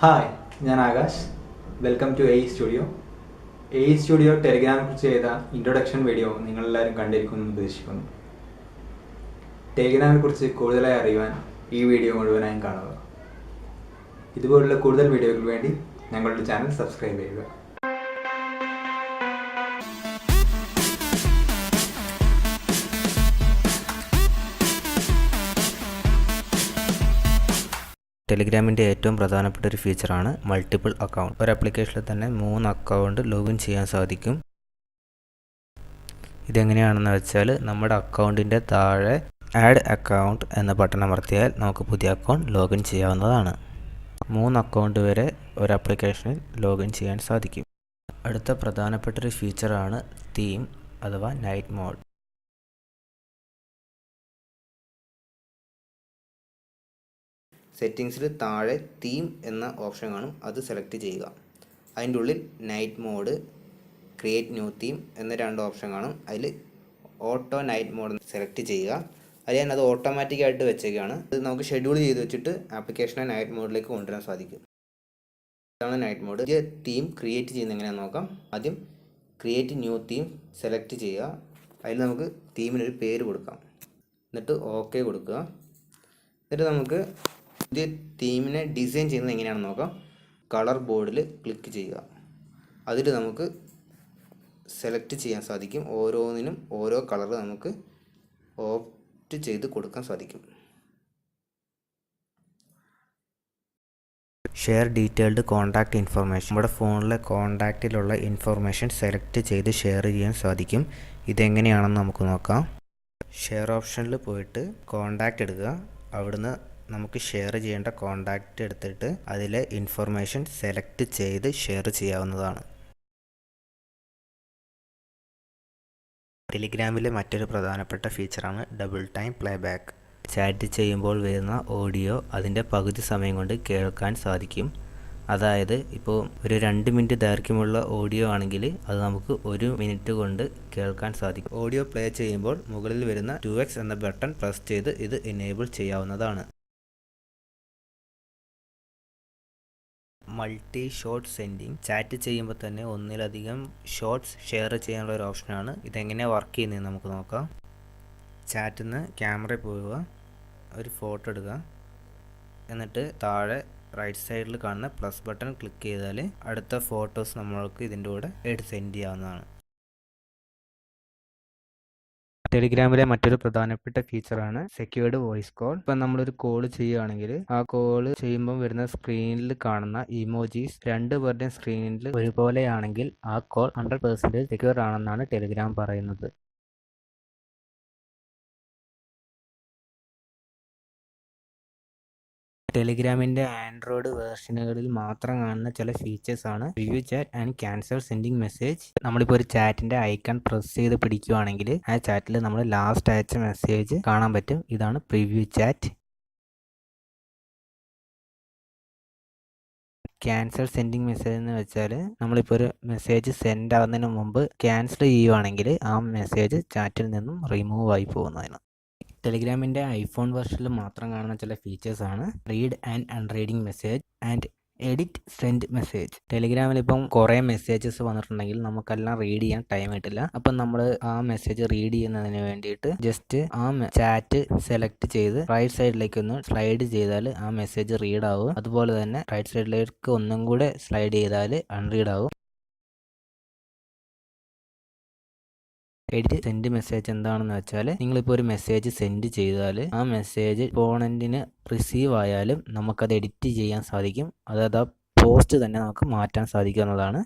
Hi, ഞാൻ Akash. Welcome to a studio. A studio ടെലിഗ്രാമിനെ കുറിച്ച് ചെയ്ത ഇൻട്രൊഡക്ഷൻ വീഡിയോ നിങ്ങളെല്ലാവരും കണ്ടിരിക്കുമെന്ന് ഉദ്ദേശിക്കുന്നു. ടെലിഗ്രാമിനെ കുറിച്ച് കൂടുതലായി അറിയുവാൻ ഈ വീഡിയോ മുഴുവനായും കാണുക. ഇതുപോലുള്ള കൂടുതൽ വീഡിയോകൾക്ക് വേണ്ടി ഞങ്ങളുടെ ചാനൽ സബ്സ്ക്രൈബ് ചെയ്യുക. ടെലിഗ്രാമിൻ്റെ ഏറ്റവും പ്രധാനപ്പെട്ട ഒരു ഫീച്ചറാണ് മൾട്ടിപ്പിൾ അക്കൗണ്ട്. ഒരു ആപ്ലിക്കേഷനിൽ തന്നെ 3 അക്കൗണ്ട് ലോഗിൻ ചെയ്യാൻ സാധിക്കും. ഇതെങ്ങനെയാണെന്ന് വെച്ചാൽ നമ്മുടെ അക്കൗണ്ടിൻ്റെ താഴെ ആഡ് അക്കൗണ്ട് എന്ന ബട്ടൺ അമർത്തിയാൽ നമുക്ക് പുതിയ അക്കൗണ്ട് ലോഗിൻ ചെയ്യാവുന്നതാണ്. 3 അക്കൗണ്ട് വരെ ഒരു ആപ്ലിക്കേഷനിൽ ലോഗിൻ ചെയ്യാൻ സാധിക്കും. അടുത്ത പ്രധാനപ്പെട്ട ഒരു ഫീച്ചറാണ് തീം അഥവാ നൈറ്റ് മോഡ്. സെറ്റിങ്സിൽ താഴെ തീം എന്ന ഓപ്ഷൻ കാണും, അത് സെലക്ട് ചെയ്യുക. അതിൻ്റെ ഉള്ളിൽ night mode, create new theme എന്ന 2 ഓപ്ഷൻ കാണും. അതിൽ ഓട്ടോ നൈറ്റ് മോഡ് സെലക്ട് ചെയ്യുക. അതിൽ ഞാനത് ഓട്ടോമാറ്റിക്കായിട്ട് വെച്ചേക്കാണ്. ഇത് നമുക്ക് ഷെഡ്യൂൾ ചെയ്ത് വെച്ചിട്ട് ആപ്ലിക്കേഷനെ നൈറ്റ് മോഡിലേക്ക് കൊണ്ടുവരാൻ സാധിക്കും. ഇതാണ് നൈറ്റ് മോഡ്. ഇത് തീം ക്രിയേറ്റ് ചെയ്യുന്നത് എങ്ങനെയാണെന്ന് നോക്കാം. ആദ്യം ക്രിയേറ്റ് ന്യൂ തീം സെലക്ട് ചെയ്യുക. അതിൽ നമുക്ക് തീമിനൊരു പേര് കൊടുക്കാം. എന്നിട്ട് ഓക്കെ കൊടുക്കുക. എന്നിട്ട് നമുക്ക് പുതിയ തീമിനെ ഡിസൈൻ ചെയ്യുന്നത് എങ്ങനെയാണെന്ന് നോക്കാം. കളർ ബോർഡിൽ ക്ലിക്ക് ചെയ്യുക. അതിൽ നമുക്ക് സെലക്ട് ചെയ്യാൻ സാധിക്കും. ഓരോന്നിനും ഓരോ കളർ നമുക്ക് ഓപ്റ്റ് ചെയ്ത് കൊടുക്കാൻ സാധിക്കും. Share detailed contact information. നമ്മുടെ ഫോണിലെ കോൺടാക്റ്റിലുള്ള ഇൻഫർമേഷൻ സെലക്ട് ചെയ്ത് ഷെയർ ചെയ്യാൻ സാധിക്കും. ഇതെങ്ങനെയാണെന്ന് നമുക്ക് നോക്കാം. ഷെയർ ഓപ്ഷനിൽ പോയിട്ട് കോൺടാക്റ്റ് എടുക്കുക. അവിടുന്ന് നമുക്ക് ഷെയർ ചെയ്യേണ്ട കോൺടാക്റ്റ് എടുത്തിട്ട് അതിലെ ഇൻഫർമേഷൻ സെലക്ട് ചെയ്ത് ഷെയർ ചെയ്യാവുന്നതാണ്. ടെലിഗ്രാമിലെ മറ്റൊരു പ്രധാനപ്പെട്ട ഫീച്ചറാണ് ഡബിൾ ടൈം പ്ലേബാക്ക്. ചാറ്റ് ചെയ്യുമ്പോൾ വരുന്ന ഓഡിയോ അതിൻ്റെ പകുതി സമയം കൊണ്ട് കേൾക്കാൻ സാധിക്കും. അതായത് ഇപ്പോൾ ഒരു 2 മിനിറ്റ് ദൈർഘ്യമുള്ള ഓഡിയോ ആണെങ്കിൽ അത് നമുക്ക് 1 മിനിറ്റ് കൊണ്ട് കേൾക്കാൻ സാധിക്കും. ഓഡിയോ പ്ലേ ചെയ്യുമ്പോൾ മുകളിൽ വരുന്ന 2x എന്ന ബട്ടൺ പ്രസ് ചെയ്ത് ഇത് എനേബിൾ ചെയ്യാവുന്നതാണ്. Multi shot sending. ചാറ്റ് ചെയ്യുമ്പോൾ തന്നെ ഒന്നിലധികം ഷോട്ട്സ് ഷെയർ ചെയ്യാനുള്ള ഒരു ഓപ്ഷനാണ്. ഇതെങ്ങനെയാണ് വർക്ക് ചെയ്യുന്നത് നമുക്ക് നോക്കാം. ചാറ്റിൽ നിന്ന് ക്യാമറയിൽ പോവുക, ഒരു ഫോട്ടോ എടുക്കുക, എന്നിട്ട് താഴെ റൈറ്റ് സൈഡിൽ കാണുന്ന പ്ലസ് ബട്ടൺ ക്ലിക്ക് ചെയ്താൽ അടുത്ത ഫോട്ടോസ് നമ്മൾക്ക് ഇതിൻ്റെ കൂടെ സെൻഡ് ചെയ്യാവുന്നതാണ്. ടെലിഗ്രാമിലെ മറ്റൊരു പ്രധാനപ്പെട്ട ഫീച്ചറാണ് സെക്യൂർഡ് വോയിസ് കോൾ. ഇപ്പം നമ്മളൊരു കോൾ ചെയ്യുകയാണെങ്കിൽ ആ കോൾ ചെയ്യുമ്പോൾ വരുന്ന സ്ക്രീനിൽ കാണുന്ന ഇമോജീസ് 2 പേരുടെയും സ്ക്രീനിൽ ഒരുപോലെയാണെങ്കിൽ ആ കോൾ 100% സെക്യൂർ ആണെന്നാണ് ടെലിഗ്രാം പറയുന്നത്. ടെലിഗ്രാമിൻ്റെ ആൻഡ്രോയിഡ് വേർഷനുകളിൽ മാത്രം കാണുന്ന ചില ഫീച്ചേഴ്സാണ് preview chat and cancel sending message. നമ്മളിപ്പോൾ ഒരു ചാറ്റിൻ്റെ ഐക്കൺ പ്രസ് ചെയ്ത് പിടിക്കുകയാണെങ്കിൽ ആ ചാറ്റിൽ നമ്മൾ ലാസ്റ്റ് അയച്ച മെസ്സേജ് കാണാൻ പറ്റും. ഇതാണ് preview chat. Cancel sending message എന്ന് വെച്ചാൽ നമ്മളിപ്പോൾ ഒരു മെസ്സേജ് സെൻഡ് ആവുന്നതിന് മുമ്പ് ക്യാൻസൽ ചെയ്യുവാണെങ്കിൽ ആ മെസ്സേജ് ചാറ്റിൽ നിന്നും റിമൂവ് ആയി പോകുന്നതിന്. ടെലിഗ്രാമിൻ്റെ ഐഫോൺ വെർഷനിൽ മാത്രം കാണുന്ന ചില ഫീച്ചേഴ്സാണ് read and unreading message and edit send message. ടെലിഗ്രാമിൽ ഇപ്പം കുറേ മെസ്സേജസ് വന്നിട്ടുണ്ടെങ്കിൽ നമുക്കെല്ലാം റീഡ് ചെയ്യാൻ ടൈം കിട്ടില്ല. അപ്പം നമ്മൾ ആ മെസ്സേജ് റീഡ് ചെയ്യുന്നതിന് വേണ്ടിയിട്ട് ജസ്റ്റ് ആ ചാറ്റ് സെലക്ട് ചെയ്ത് റൈറ്റ് സൈഡിലേക്ക് ഒന്ന് സ്ലൈഡ് ചെയ്താൽ ആ മെസ്സേജ് റീഡ് ആവും. അതുപോലെ തന്നെ റൈറ്റ് സൈഡിലേക്ക് ഒന്നും കൂടെ സ്ലൈഡ് ചെയ്താൽ അൺറീഡ് ആവും. എഡിറ്റ് സെൻഡ് മെസ്സേജ് എന്താണെന്ന് വെച്ചാൽ നിങ്ങളിപ്പോൾ ഒരു മെസ്സേജ് സെൻഡ് ചെയ്താൽ ആ മെസ്സേജ് ഓപ്പോണന്റിന് റിസീവ് ആയാലും നമുക്കത് എഡിറ്റ് ചെയ്യാൻ സാധിക്കും. അതായത് ആ പോസ്റ്റ് തന്നെ നമുക്ക് മാറ്റാൻ സാധിക്കുന്നതാണ്.